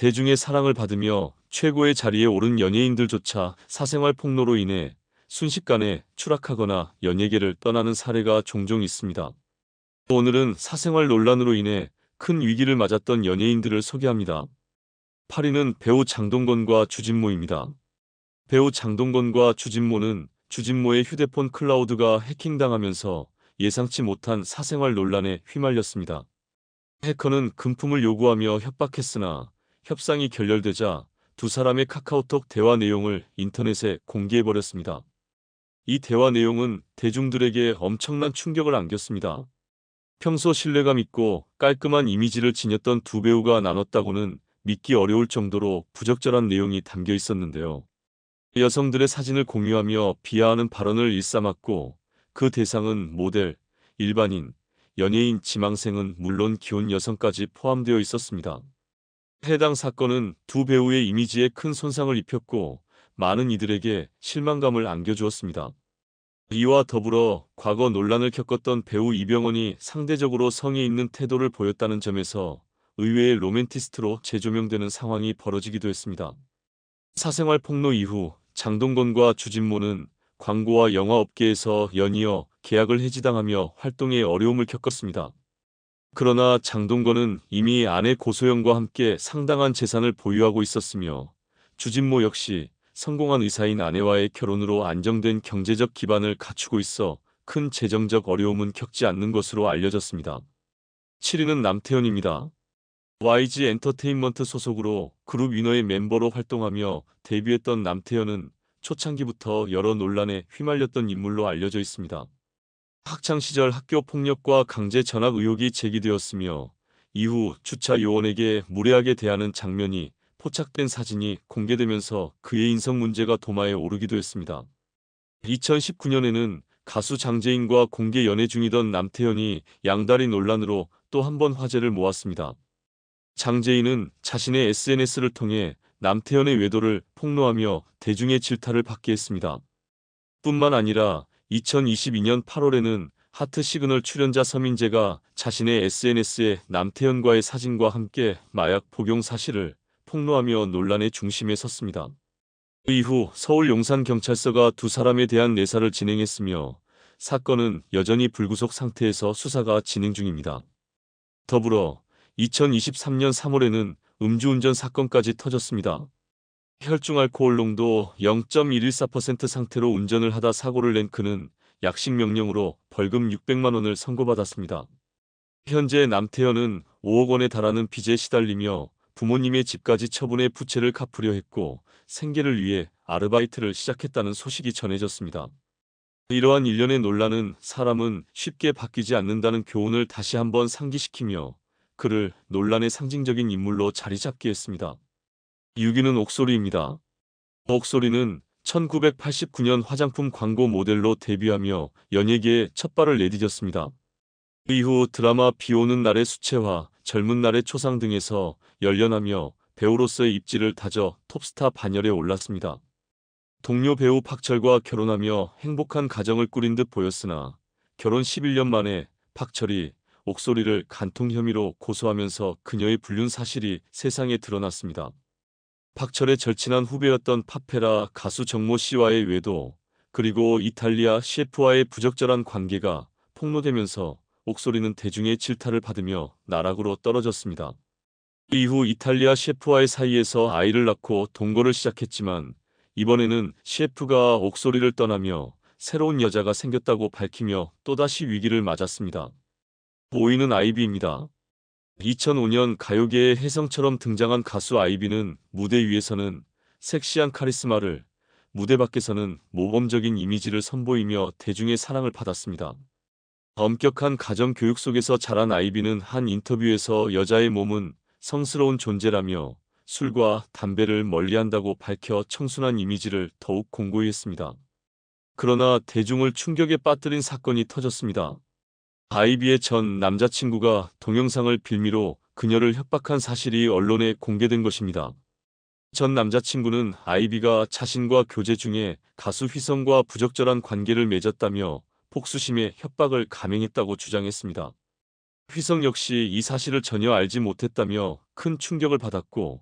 대중의 사랑을 받으며 최고의 자리에 오른 연예인들조차 사생활 폭로로 인해 순식간에 추락하거나 연예계를 떠나는 사례가 종종 있습니다. 오늘은 사생활 논란으로 인해 큰 위기를 맞았던 연예인들을 소개합니다. 8위는 배우 장동건과 주진모입니다. 배우 장동건과 주진모는 주진모의 휴대폰 클라우드가 해킹당하면서 예상치 못한 사생활 논란에 휘말렸습니다. 해커는 금품을 요구하며 협박했으나 협상이 결렬되자 두 사람의 카카오톡 대화 내용을 인터넷에 공개해버렸습니다. 이 대화 내용은 대중들에게 엄청난 충격을 안겼습니다. 평소 신뢰감 있고 깔끔한 이미지를 지녔던 두 배우가 나눴다고는 믿기 어려울 정도로 부적절한 내용이 담겨 있었는데요. 여성들의 사진을 공유하며 비하하는 발언을 일삼았고 그 대상은 모델, 일반인, 연예인, 지망생은 물론 기혼 여성까지 포함되어 있었습니다. 해당 사건은 두 배우의 이미지에 큰 손상을 입혔고 많은 이들에게 실망감을 안겨주었습니다. 이와 더불어 과거 논란을 겪었던 배우 이병헌이 상대적으로 성의 있는 태도를 보였다는 점에서 의외의 로맨티스트로 재조명되는 상황이 벌어지기도 했습니다. 사생활 폭로 이후 장동건과 주진모는 광고와 영화 업계에서 연이어 계약을 해지당하며 활동에 어려움을 겪었습니다. 그러나 장동건은 이미 아내 고소영과 함께 상당한 재산을 보유하고 있었으며 주진모 역시 성공한 의사인 아내와의 결혼으로 안정된 경제적 기반을 갖추고 있어 큰 재정적 어려움은 겪지 않는 것으로 알려졌습니다. 7위는 남태현입니다. YG 엔터테인먼트 소속으로 그룹 위너의 멤버로 활동하며 데뷔했던 남태현은 초창기부터 여러 논란에 휘말렸던 인물로 알려져 있습니다. 학창시절 학교 폭력과 강제 전학 의혹이 제기되었으며 이후 주차 요원에게 무례하게 대하는 장면이 포착된 사진이 공개되면서 그의 인성 문제가 도마에 오르기도 했습니다. 2019년에는 가수 장재인과 공개 연애 중이던 남태현이 양다리 논란으로 또 한 번 화제를 모았습니다. 장재인은 자신의 SNS를 통해 남태현의 외도를 폭로하며 대중의 질타를 받게 했습니다. 뿐만 아니라 2022년 8월에는 하트 시그널 출연자 서민재가 자신의 SNS에 남태현과의 사진과 함께 마약 복용 사실을 폭로하며 논란의 중심에 섰습니다. 그 이후 서울 용산경찰서가 두 사람에 대한 내사를 진행했으며 사건은 여전히 불구속 상태에서 수사가 진행 중입니다. 더불어 2023년 3월에는 음주운전 사건까지 터졌습니다. 혈중 알코올 농도 0.114% 상태로 운전을 하다 사고를 낸 그는 약식 명령으로 벌금 600만 원을 선고받았습니다. 현재 남태현은 5억 원에 달하는 빚에 시달리며 부모님의 집까지 처분해 부채를 갚으려 했고 생계를 위해 아르바이트를 시작했다는 소식이 전해졌습니다. 이러한 일련의 논란은 사람은 쉽게 바뀌지 않는다는 교훈을 다시 한번 상기시키며 그를 논란의 상징적인 인물로 자리 잡게 했습니다. 6위는 옥소리입니다. 옥소리는 1989년 화장품 광고 모델로 데뷔하며 연예계에 첫 발을 내디뎠습니다. 그 이후 드라마 비 오는 날의 수채화, 젊은 날의 초상 등에서 열연하며 배우로서의 입지를 다져 톱스타 반열에 올랐습니다. 동료 배우 박철과 결혼하며 행복한 가정을 꾸린 듯 보였으나 결혼 11년 만에 박철이 옥소리를 간통 혐의로 고소하면서 그녀의 불륜 사실이 세상에 드러났습니다. 박철의 절친한 후배였던 파페라 가수 정모 씨와의 외도, 그리고 이탈리아 셰프와의 부적절한 관계가 폭로되면서 옥소리는 대중의 질타를 받으며 나락으로 떨어졌습니다. 이후 이탈리아 셰프와의 사이에서 아이를 낳고 동거를 시작했지만 이번에는 셰프가 옥소리를 떠나며 새로운 여자가 생겼다고 밝히며 또다시 위기를 맞았습니다. 5위는 아이비입니다. 2005년 가요계의 혜성처럼 등장한 가수 아이비는 무대 위에서는 섹시한 카리스마를, 무대 밖에서는 모범적인 이미지를 선보이며 대중의 사랑을 받았습니다. 엄격한 가정 교육 속에서 자란 아이비는 한 인터뷰에서 여자의 몸은 성스러운 존재라며 술과 담배를 멀리한다고 밝혀 청순한 이미지를 더욱 공고히 했습니다. 그러나 대중을 충격에 빠뜨린 사건이 터졌습니다. 아이비의 전 남자친구가 동영상을 빌미로 그녀를 협박한 사실이 언론에 공개된 것입니다. 전 남자친구는 아이비가 자신과 교제 중에 가수 휘성과 부적절한 관계를 맺었다며 복수심에 협박을 감행했다고 주장했습니다. 휘성 역시 이 사실을 전혀 알지 못했다며 큰 충격을 받았고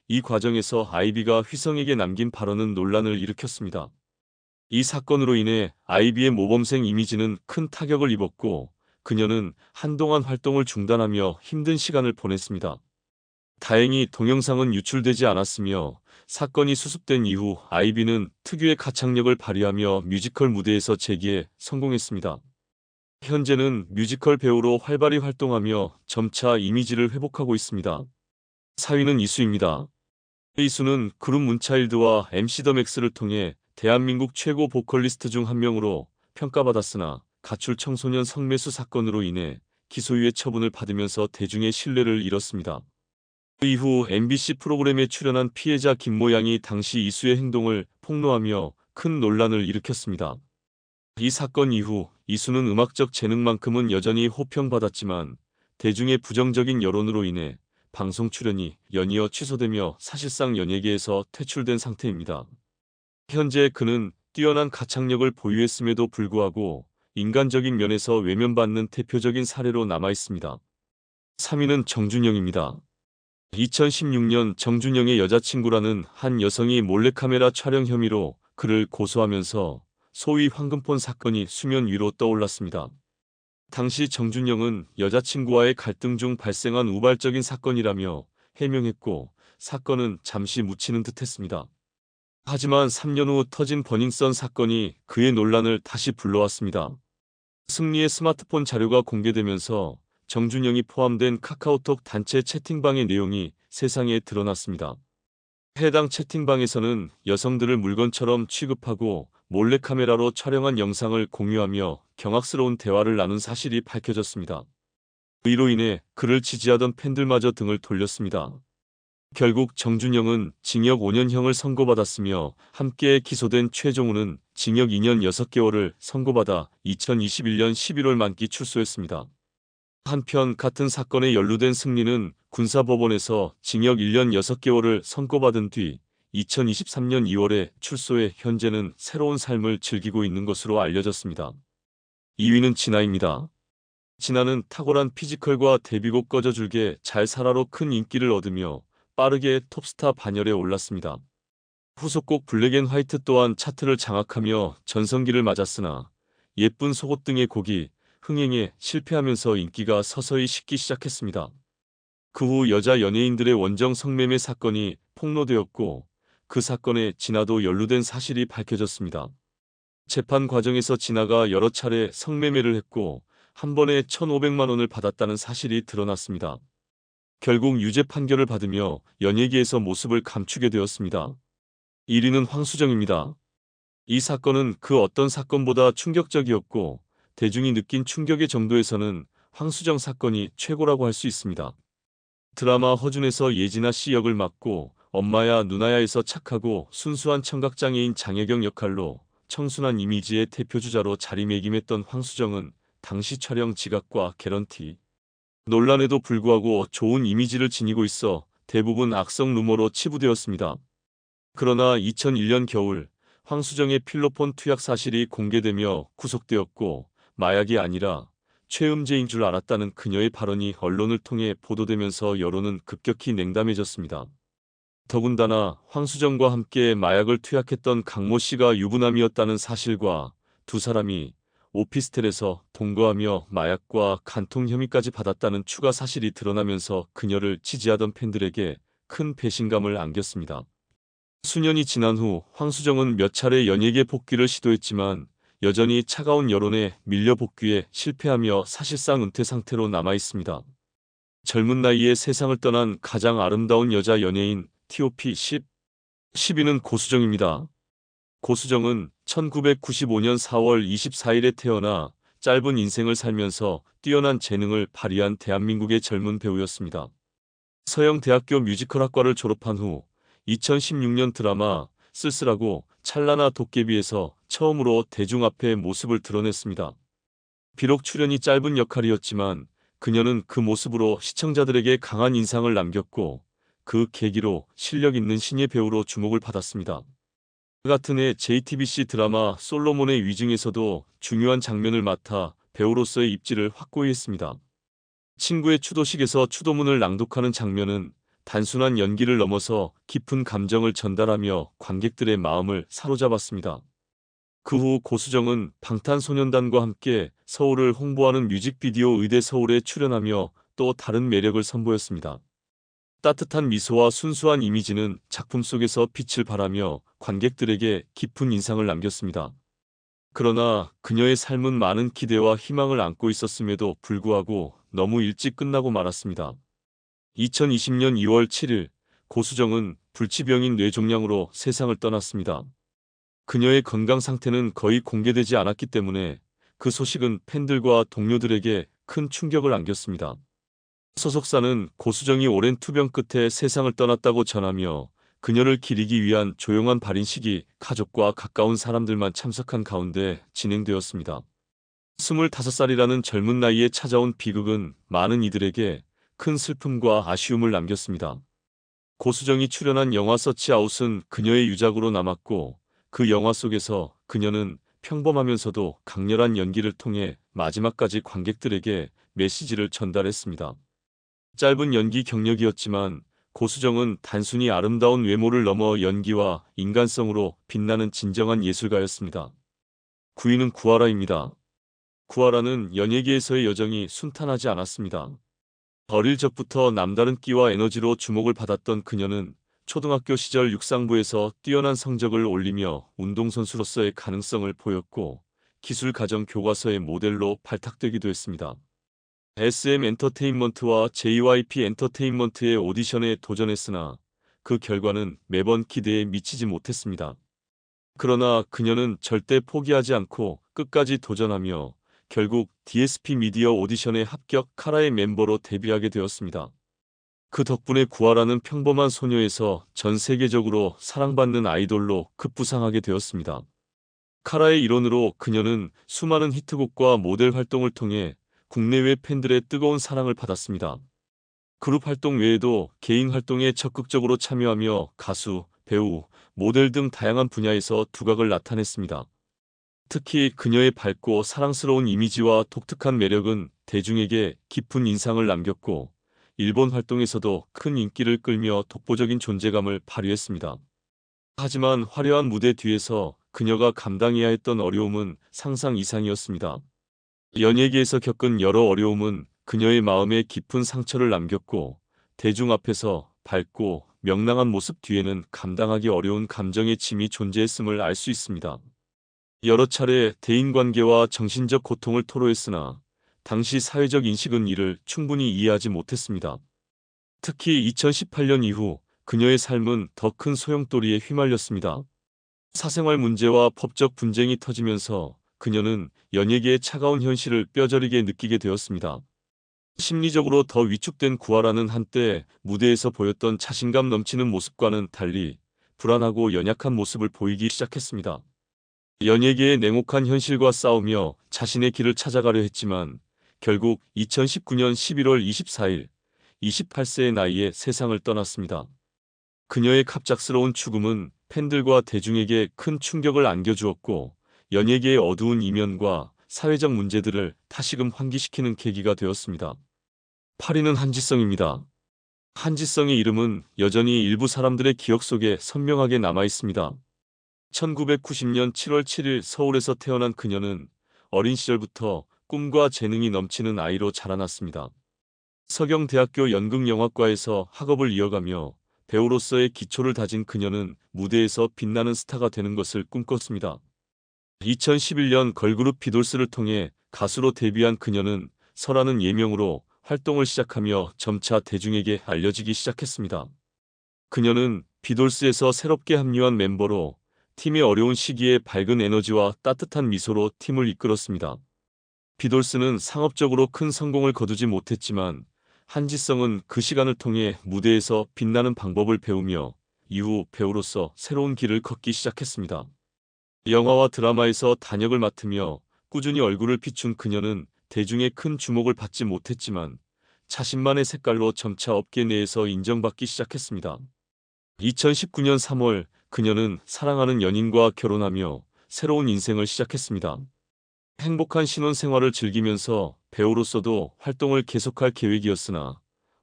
이 과정에서 아이비가 휘성에게 남긴 발언은 논란을 일으켰습니다. 이 사건으로 인해 아이비의 모범생 이미지는 큰 타격을 입었고 그녀는 한동안 활동을 중단하며 힘든 시간을 보냈습니다. 다행히 동영상은 유출되지 않았으며 사건이 수습된 이후 아이비는 특유의 가창력을 발휘하며 뮤지컬 무대에서 재기에 성공했습니다. 현재는 뮤지컬 배우로 활발히 활동하며 점차 이미지를 회복하고 있습니다. 4위는 이수입니다. 이수는 그룹 문차일드와 MC 더 맥스를 통해 대한민국 최고 보컬리스트 중 한 명으로 평가받았으나 가출 청소년 성매수 사건으로 인해 기소유예 처분을 받으면서 대중의 신뢰를 잃었습니다. 그 이후 MBC 프로그램에 출연한 피해자 김모양이 당시 이수의 행동을 폭로하며 큰 논란을 일으켰습니다. 이 사건 이후 이수는 음악적 재능만큼은 여전히 호평받았지만 대중의 부정적인 여론으로 인해 방송 출연이 연이어 취소되며 사실상 연예계에서 퇴출된 상태입니다. 현재 그는 뛰어난 가창력을 보유했음에도 불구하고 인간적인 면에서 외면받는 대표적인 사례로 남아있습니다. 3위는 정준영입니다. 2016년 정준영의 여자친구라는 한 여성이 몰래카메라 촬영 혐의로 그를 고소하면서 소위 황금폰 사건이 수면 위로 떠올랐습니다. 당시 정준영은 여자친구와의 갈등 중 발생한 우발적인 사건이라며 해명했고 사건은 잠시 묻히는 듯했습니다. 하지만 3년 후 터진 버닝썬 사건이 그의 논란을 다시 불러왔습니다. 승리의 스마트폰 자료가 공개되면서 정준영이 포함된 카카오톡 단체 채팅방의 내용이 세상에 드러났습니다. 해당 채팅방에서는 여성들을 물건처럼 취급하고 몰래카메라로 촬영한 영상을 공유하며 경악스러운 대화를 나눈 사실이 밝혀졌습니다. 이로 인해 그를 지지하던 팬들마저 등을 돌렸습니다. 결국 정준영은 징역 5년형을 선고받았으며 함께 기소된 최종우는 징역 2년 6개월을 선고받아 2021년 11월 만기 출소했습니다. 한편 같은 사건에 연루된 승리는 군사법원에서 징역 1년 6개월을 선고받은 뒤 2023년 2월에 출소해 현재는 새로운 삶을 즐기고 있는 것으로 알려졌습니다. 2위는 진아입니다. 진아는 탁월한 피지컬과 데뷔곡 꺼져줄게 잘 살아로 큰 인기를 얻으며 빠르게 톱스타 반열에 올랐습니다. 후속곡 블랙앤화이트 또한 차트를 장악하며 전성기를 맞았으나 예쁜 속옷 등의 곡이 흥행에 실패하면서 인기가 서서히 식기 시작했습니다. 그 후 여자 연예인들의 원정 성매매 사건이 폭로되었고 그 사건에 진아도 연루된 사실이 밝혀졌습니다. 재판 과정에서 진아가 여러 차례 성매매를 했고 한 번에 1,500만 원을 받았다는 사실이 드러났습니다. 결국 유죄 판결을 받으며 연예계에서 모습을 감추게 되었습니다. 1위는 황수정입니다. 이 사건은 그 어떤 사건보다 충격적이었고 대중이 느낀 충격의 정도에서는 황수정 사건이 최고라고 할 수 있습니다. 드라마 허준에서 예진아 씨 역을 맡고 엄마야 누나야에서 착하고 순수한 청각장애인 장혜경 역할로 청순한 이미지의 대표주자로 자리매김했던 황수정은 당시 촬영 지각과 개런티 논란에도 불구하고 좋은 이미지를 지니고 있어 대부분 악성 루머로 치부되었습니다. 그러나 2001년 겨울 황수정의 필로폰 투약 사실이 공개되며 구속되었고 마약이 아니라 최음제인 줄 알았다는 그녀의 발언이 언론을 통해 보도되면서 여론은 급격히 냉담해졌습니다. 더군다나 황수정과 함께 마약을 투약했던 강모 씨가 유부남이었다는 사실과 두 사람이 오피스텔에서 동거하며 마약과 간통 혐의까지 받았다는 추가 사실이 드러나면서 그녀를 지지하던 팬들에게 큰 배신감을 안겼습니다. 수년이 지난 후 황수정은 몇 차례 연예계 복귀를 시도했지만 여전히 차가운 여론에 밀려 복귀에 실패하며 사실상 은퇴 상태로 남아있습니다. 젊은 나이에 세상을 떠난 가장 아름다운 여자 연예인 T.O.P 10위는 고수정입니다. 고수정은 1995년 4월 24일에 태어나 짧은 인생을 살면서 뛰어난 재능을 발휘한 대한민국의 젊은 배우였습니다. 서영대학교 뮤지컬학과를 졸업한 후 2016년 드라마 쓸쓸하고 찰나나 도깨비에서 처음으로 대중 앞에 모습을 드러냈습니다. 비록 출연이 짧은 역할이었지만 그녀는 그 모습으로 시청자들에게 강한 인상을 남겼고 그 계기로 실력 있는 신예 배우로 주목을 받았습니다. 같은 해 JTBC 드라마 솔로몬의 위증에서도 중요한 장면을 맡아 배우로서의 입지를 확고히 했습니다. 친구의 추도식에서 추도문을 낭독하는 장면은 단순한 연기를 넘어서 깊은 감정을 전달하며 관객들의 마음을 사로잡았습니다. 그 후 고수정은 방탄소년단과 함께 서울을 홍보하는 뮤직비디오 의대 서울에 출연하며 또 다른 매력을 선보였습니다. 따뜻한 미소와 순수한 이미지는 작품 속에서 빛을 발하며 관객들에게 깊은 인상을 남겼습니다. 그러나 그녀의 삶은 많은 기대와 희망을 안고 있었음에도 불구하고 너무 일찍 끝나고 말았습니다. 2020년 2월 7일 고수정은 불치병인 뇌종양으로 세상을 떠났습니다. 그녀의 건강 상태는 거의 공개되지 않았기 때문에 그 소식은 팬들과 동료들에게 큰 충격을 안겼습니다. 소속사는 고수정이 오랜 투병 끝에 세상을 떠났다고 전하며 그녀를 기리기 위한 조용한 발인식이 가족과 가까운 사람들만 참석한 가운데 진행되었습니다. 25살이라는 젊은 나이에 찾아온 비극은 많은 이들에게 큰 슬픔과 아쉬움을 남겼습니다. 고수정이 출연한 영화 서치아웃은 그녀의 유작으로 남았고 그 영화 속에서 그녀는 평범하면서도 강렬한 연기를 통해 마지막까지 관객들에게 메시지를 전달했습니다. 짧은 연기 경력이었지만 고수정은 단순히 아름다운 외모를 넘어 연기와 인간성으로 빛나는 진정한 예술가였습니다. 9위는 구하라입니다. 구하라는 연예계에서의 여정이 순탄하지 않았습니다. 어릴 적부터 남다른 끼와 에너지로 주목을 받았던 그녀는 초등학교 시절 육상부에서 뛰어난 성적을 올리며 운동선수로서의 가능성을 보였고 기술가정 교과서의 모델로 발탁되기도 했습니다. SM 엔터테인먼트와 JYP 엔터테인먼트의 오디션에 도전했으나 그 결과는 매번 기대에 미치지 못했습니다. 그러나 그녀는 절대 포기하지 않고 끝까지 도전하며 결국 DSP 미디어 오디션에 합격 카라의 멤버로 데뷔하게 되었습니다. 그 덕분에 구하라는 평범한 소녀에서 전 세계적으로 사랑받는 아이돌로 급부상하게 되었습니다. 카라의 일원으로 그녀는 수많은 히트곡과 모델 활동을 통해 국내외 팬들의 뜨거운 사랑을 받았습니다. 그룹 활동 외에도 개인 활동에 적극적으로 참여하며 가수, 배우, 모델 등 다양한 분야에서 두각을 나타냈습니다. 특히 그녀의 밝고 사랑스러운 이미지와 독특한 매력은 대중에게 깊은 인상을 남겼고 일본 활동에서도 큰 인기를 끌며 독보적인 존재감을 발휘했습니다. 하지만 화려한 무대 뒤에서 그녀가 감당해야 했던 어려움은 상상 이상이었습니다. 연예계에서 겪은 여러 어려움은 그녀의 마음에 깊은 상처를 남겼고 대중 앞에서 밝고 명랑한 모습 뒤에는 감당하기 어려운 감정의 짐이 존재했음을 알 수 있습니다. 여러 차례 대인관계와 정신적 고통을 토로했으나 당시 사회적 인식은 이를 충분히 이해하지 못했습니다. 특히 2018년 이후 그녀의 삶은 더 큰 소용돌이에 휘말렸습니다. 사생활 문제와 법적 분쟁이 터지면서 그녀는 연예계의 차가운 현실을 뼈저리게 느끼게 되었습니다. 심리적으로 더 위축된 구하라는 한때 무대에서 보였던 자신감 넘치는 모습과는 달리 불안하고 연약한 모습을 보이기 시작했습니다. 연예계의 냉혹한 현실과 싸우며 자신의 길을 찾아가려 했지만 결국 2019년 11월 24일 28세의 나이에 세상을 떠났습니다. 그녀의 갑작스러운 죽음은 팬들과 대중에게 큰 충격을 안겨주었고 연예계의 어두운 이면과 사회적 문제들을 다시금 환기시키는 계기가 되었습니다. 8위는 한지성입니다. 한지성의 이름은 여전히 일부 사람들의 기억 속에 선명하게 남아 있습니다. 1990년 7월 7일 서울에서 태어난 그녀는 어린 시절부터 꿈과 재능이 넘치는 아이로 자라났습니다. 서경대학교 연극영화과에서 학업을 이어가며 배우로서의 기초를 다진 그녀는 무대에서 빛나는 스타가 되는 것을 꿈꿨습니다. 2011년 걸그룹 비돌스를 통해 가수로 데뷔한 그녀는 설아는 예명으로 활동을 시작하며 점차 대중에게 알려지기 시작했습니다. 그녀는 비돌스에서 새롭게 합류한 멤버로 팀의 어려운 시기에 밝은 에너지와 따뜻한 미소로 팀을 이끌었습니다. 비돌스는 상업적으로 큰 성공을 거두지 못했지만 한지성은 그 시간을 통해 무대에서 빛나는 방법을 배우며 이후 배우로서 새로운 길을 걷기 시작했습니다. 영화와 드라마에서 단역을 맡으며 꾸준히 얼굴을 비춘 그녀는 대중의 큰 주목을 받지 못했지만 자신만의 색깔로 점차 업계 내에서 인정받기 시작했습니다. 2019년 3월 그녀는 사랑하는 연인과 결혼하며 새로운 인생을 시작했습니다. 행복한 신혼생활을 즐기면서 배우로서도 활동을 계속할 계획이었으나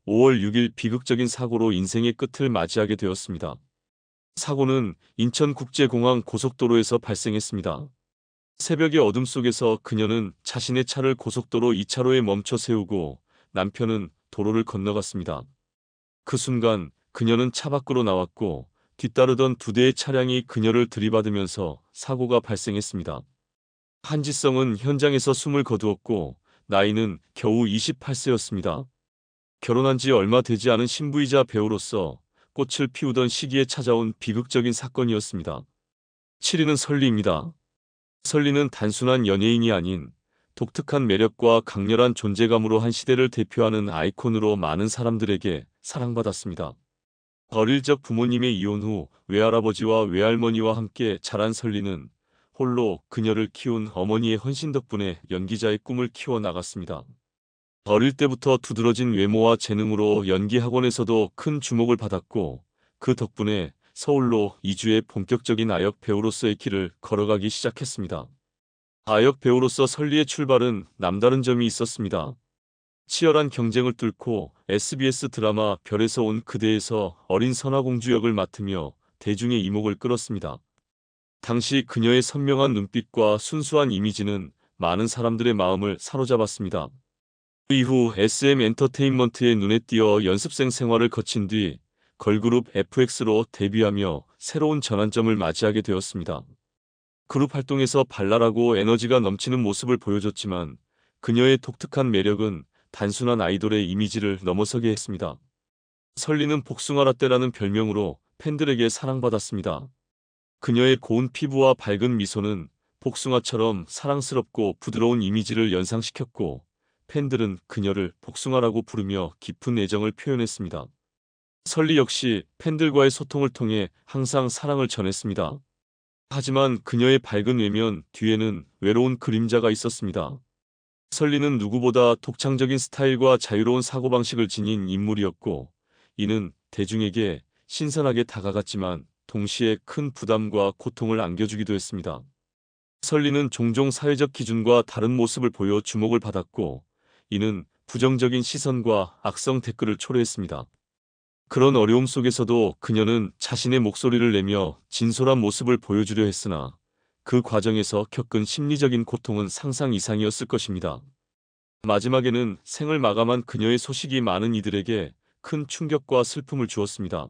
5월 6일 비극적인 사고로 인생의 끝을 맞이하게 되었습니다. 사고는 인천국제공항 고속도로에서 발생했습니다. 새벽의 어둠 속에서 그녀는 자신의 차를 고속도로 2차로에 멈춰 세우고 남편은 도로를 건너갔습니다. 그 순간 그녀는 차 밖으로 나왔고 뒤따르던 두 대의 차량이 그녀를 들이받으면서 사고가 발생했습니다. 한지성은 현장에서 숨을 거두었고 나이는 겨우 28세였습니다. 결혼한 지 얼마 되지 않은 신부이자 배우로서 꽃을 피우던 시기에 찾아온 비극적인 사건이었습니다. 7위는 설리입니다. 설리는 단순한 연예인이 아닌 독특한 매력과 강렬한 존재감으로 한 시대를 대표하는 아이콘으로 많은 사람들에게 사랑받았습니다. 어릴 적 부모님의 이혼 후 외할아버지와 외할머니와 함께 자란 설리는 홀로 그녀를 키운 어머니의 헌신 덕분에 연기자의 꿈을 키워나갔습니다. 어릴 때부터 두드러진 외모와 재능으로 연기 학원에서도 큰 주목을 받았고 그 덕분에 서울로 이주해 본격적인 아역 배우로서의 길을 걸어가기 시작했습니다. 아역 배우로서 설리의 출발은 남다른 점이 있었습니다. 치열한 경쟁을 뚫고 SBS 드라마 별에서 온 그대에서 어린 선화공주 역을 맡으며 대중의 이목을 끌었습니다. 당시 그녀의 선명한 눈빛과 순수한 이미지는 많은 사람들의 마음을 사로잡았습니다. 그 이후 SM 엔터테인먼트의 눈에 띄어 연습생 생활을 거친 뒤 걸그룹 FX로 데뷔하며 새로운 전환점을 맞이하게 되었습니다. 그룹 활동에서 발랄하고 에너지가 넘치는 모습을 보여줬지만 그녀의 독특한 매력은 단순한 아이돌의 이미지를 넘어서게 했습니다. 설리는 복숭아라떼라는 별명으로 팬들에게 사랑받았습니다. 그녀의 고운 피부와 밝은 미소는 복숭아처럼 사랑스럽고 부드러운 이미지를 연상시켰고 팬들은 그녀를 복숭아라고 부르며 깊은 애정을 표현했습니다. 설리 역시 팬들과의 소통을 통해 항상 사랑을 전했습니다. 하지만 그녀의 밝은 외면 뒤에는 외로운 그림자가 있었습니다. 설리는 누구보다 독창적인 스타일과 자유로운 사고방식을 지닌 인물이었고 이는 대중에게 신선하게 다가갔지만 동시에 큰 부담과 고통을 안겨주기도 했습니다. 설리는 종종 사회적 기준과 다른 모습을 보여 주목을 받았고 이는 부정적인 시선과 악성 댓글을 초래했습니다. 그런 어려움 속에서도 그녀는 자신의 목소리를 내며 진솔한 모습을 보여주려 했으나 그 과정에서 겪은 심리적인 고통은 상상 이상이었을 것입니다. 마지막에는 생을 마감한 그녀의 소식이 많은 이들에게 큰 충격과 슬픔을 주었습니다.